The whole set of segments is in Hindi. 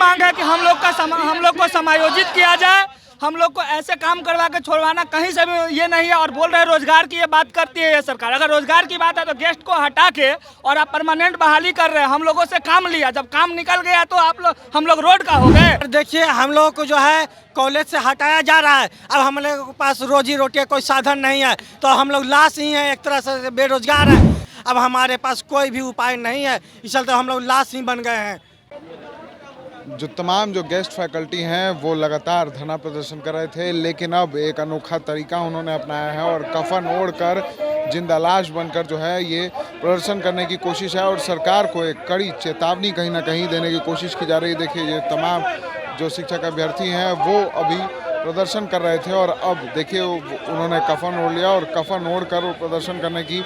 मांग है कि हम लोग को समायोजित किया जाए। हम लोग को ऐसे काम करवा के छोड़वाना कहीं से भी ये नहीं है। और बोल रहे रोजगार की ये बात करती है ये सरकार। अगर रोजगार की बात है तो गेस्ट को हटा के और आप परमानेंट बहाली कर रहे हैं। हम लोगों से काम लिया, जब काम निकल गया तो हम लोग रोड का हो गए। देखिए, हम लोग को जो है कॉलेज से हटाया जा रहा है। अब हम लोगों के पास रोजी रोटी का कोई साधन नहीं है, तो हम लोग लाश ही हैं, एक तरह से बेरोजगार हैं। अब हमारे पास कोई भी उपाय नहीं है, इस चलते हम लोग लाश ही बन गए हैं। जो तमाम जो गेस्ट फैकल्टी हैं वो लगातार धरना प्रदर्शन कर रहे थे, लेकिन अब एक अनोखा तरीका उन्होंने अपनाया है और कफन ओढ़कर जिंदा लाश बनकर जो है ये प्रदर्शन करने की कोशिश है। और सरकार को एक कड़ी चेतावनी कहीं ना कहीं देने की कोशिश की जा रही है। देखिए, ये तमाम जो शिक्षक अभ्यर्थी हैं वो अभी प्रदर्शन कर रहे थे और अब देखिए उन्होंने कफन ओढ़ लिया और कफन ओढ़ कर प्रदर्शन करने की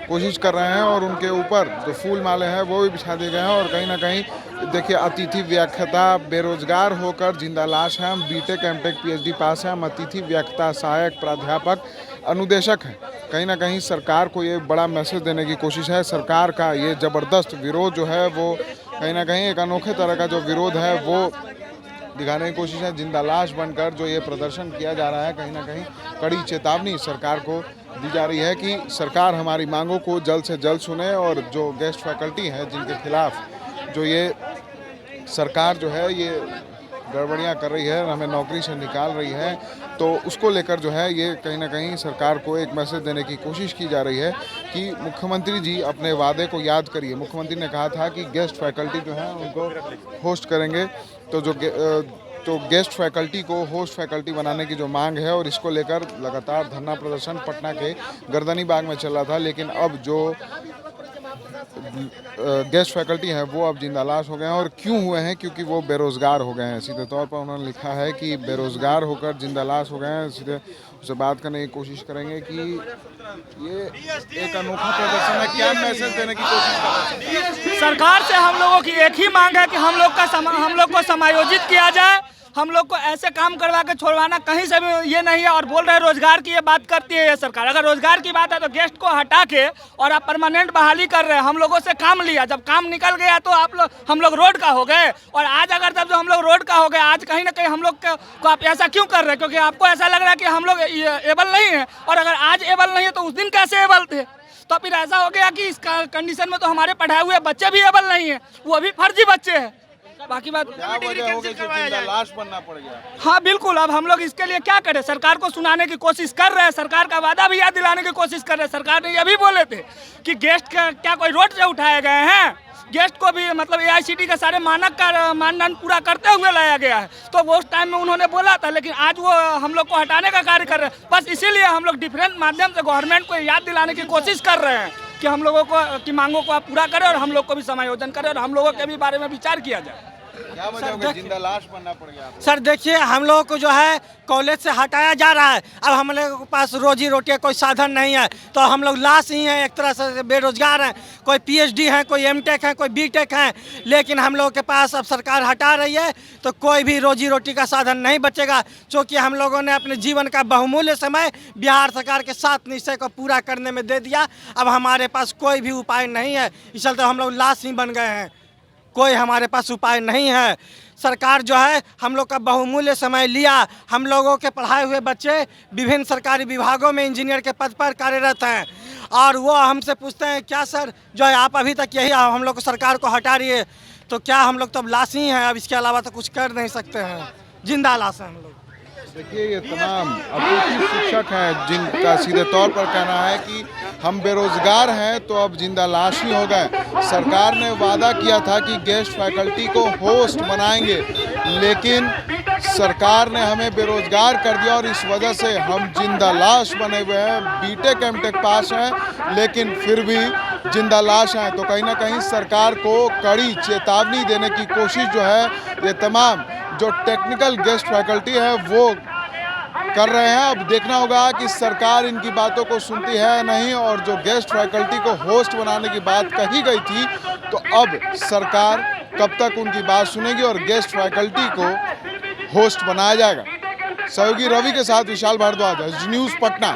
कोशिश कर रहे हैं। और उनके ऊपर जो फूल माले हैं वो भी बिछा दिए गए हैं। और कहीं ना कहीं देखिए, अतिथि व्याख्याता बेरोजगार होकर जिंदा लाश हैं। हम बीटेक एमटेक पीएचडी पास हैं। हम अतिथि व्याख्याता सहायक प्राध्यापक अनुदेशक हैं। कहीं ना कहीं सरकार को ये बड़ा मैसेज देने की कोशिश है। सरकार का ये ज़बरदस्त विरोध जो है वो कहीं ना कहीं एक अनोखे तरह का जो विरोध है वो दिखाने की कोशिश है। जिंदा लाश बनकर जो ये प्रदर्शन किया जा रहा है, कहीं ना कहीं कड़ी चेतावनी सरकार को दी जा रही है कि सरकार हमारी मांगों को जल्द से जल्द सुने। और जो गेस्ट फैकल्टी हैं जिनके खिलाफ जो ये सरकार जो है ये गड़बड़ियाँ कर रही है, हमें नौकरी से निकाल रही है, तो उसको लेकर जो है ये कहीं ना कहीं सरकार को एक मैसेज देने की कोशिश की जा रही है कि मुख्यमंत्री जी अपने वादे को याद करिए। मुख्यमंत्री ने कहा था कि गेस्ट फैकल्टी जो है उनको होस्ट करेंगे, तो गेस्ट फैकल्टी को होस्ट फैकल्टी बनाने की जो मांग है और इसको लेकर लगातार धरना प्रदर्शन पटना के गर्दनी बाग में चल रहा था। लेकिन अब जो गेस्ट फैकल्टी हैं वो अब जिंदा लाश हो गए हैं। और क्यों हुए हैं? क्योंकि वो बेरोज़गार हो गए हैं। सीधे तौर पर उन्होंने लिखा है कि बेरोज़गार होकर जिंदा लाश हो गए हैं। सीधे उससे बात करने की कोशिश करेंगे कि ये एक अनोखा प्रदर्शन है, क्या मैसेज देने की कोशिश कर रहे हैं। सरकार से हम लोगों की एक ही मांग है कि हम लोग को समायोजित किया जाए। हम लोग को ऐसे काम करवा के छोड़वाना कहीं से भी ये नहीं है। और बोल रहे रोजगार की ये बात करती है ये सरकार। अगर रोजगार की बात है तो गेस्ट को हटा के और आप परमानेंट बहाली कर रहे हैं। हम लोगों से काम लिया, जब काम निकल गया तो हम लोग रोड का हो गए। और आज अगर जब हम लोग रोड का हो गए, आज कहीं ना कहीं हम लोग को आप ऐसा क्यों कर रहे हैं? क्योंकि आपको ऐसा लग रहा है कि हम लोग एबल नहीं है। और अगर आज एबल नहीं है तो उस दिन कैसे एबल थे? तो फिर ऐसा हो गया कि इस कंडीशन में तो हमारे पढ़ाए हुए बच्चे भी एबल नहीं है, वो भी फर्जी बच्चे हैं। बाकी बात लाश बनना पड़ गया। हाँ बिल्कुल, अब हम लोग इसके लिए क्या करें? सरकार को सुनाने की कोशिश कर रहे हैं, सरकार का वादा भी याद दिलाने की कोशिश कर रहे हैं। सरकार ने ये भी बोले थे कि गेस्ट का क्या कोई रोड से उठाए गए हैं? गेस्ट को भी मतलब एआईसीटी के सारे मानक का मानदंड पूरा करते हुए लाया गया है। तो वो उस टाइम में उन्होंने बोला था, लेकिन आज वो हम लोग को हटाने का कार्य कर रहे हैं। बस इसीलिए हम लोग डिफरेंट माध्यम से गवर्नमेंट को याद दिलाने की कोशिश कर रहे हैं कि हम लोगों को की मांगों को आप पूरा करें और हम लोग को भी समायोजन करें और हम लोगों के भी बारे में विचार किया जाए। क्या वजह होगी जिंदा लाश बनना पड़ गया? सर देखिए, हम लोगों को जो है कॉलेज से हटाया जा रहा है। अब हम लोगों के पास रोजी रोटी का कोई साधन नहीं है, तो हम लोग लाश ही हैं, एक तरह से बेरोजगार हैं। कोई पीएचडी है, कोई एमटेक है, कोई बीटेक है, लेकिन हम लोगों के पास अब सरकार हटा रही है तो कोई भी रोजी रोटी का साधन नहीं बचेगा। क्योंकि हम लोगों ने अपने जीवन का बहुमूल्य समय बिहार सरकार के 7 निश्चय को पूरा करने में दे दिया। अब हमारे पास कोई भी उपाय नहीं है, इस चलते हम लोग लाश ही बन गए हैं। कोई हमारे पास उपाय नहीं है। सरकार जो है हम लोग का बहुमूल्य समय लिया। हम लोगों के पढ़ाए हुए बच्चे विभिन्न सरकारी विभागों में इंजीनियर के पद पर कार्यरत हैं और वो हमसे पूछते हैं क्या सर जो है आप अभी तक यही हम लोग को सरकार को हटा रही है, तो क्या हम लोग तो अब लाश ही हैं, अब इसके अलावा तो कुछ कर नहीं सकते हैं, जिंदा लाश हैं हम लोग। देखिए, ये तमाम अतिथि शिक्षक हैं जिनका सीधे तौर पर कहना है कि हम बेरोजगार हैं तो अब जिंदा लाश ही हो गए। सरकार ने वादा किया था कि गेस्ट फैकल्टी को होस्ट बनाएंगे, लेकिन सरकार ने हमें बेरोजगार कर दिया और इस वजह से हम जिंदा लाश बने हुए हैं। बीटेक एमटेक पास हैं लेकिन फिर भी जिंदा लाश हैं। तो कहीं ना कहीं सरकार को कड़ी चेतावनी देने की कोशिश जो है ये तमाम जो टेक्निकल गेस्ट फैकल्टी है वो कर रहे हैं। अब देखना होगा कि सरकार इनकी बातों को सुनती है नहीं। और जो गेस्ट फैकल्टी को होस्ट बनाने की बात कही गई थी, तो अब सरकार कब तक उनकी बात सुनेगी और गेस्ट फैकल्टी को होस्ट बनाया जाएगा। सहयोगी रवि के साथ विशाल भारद्वाज, न्यूज़ पटना।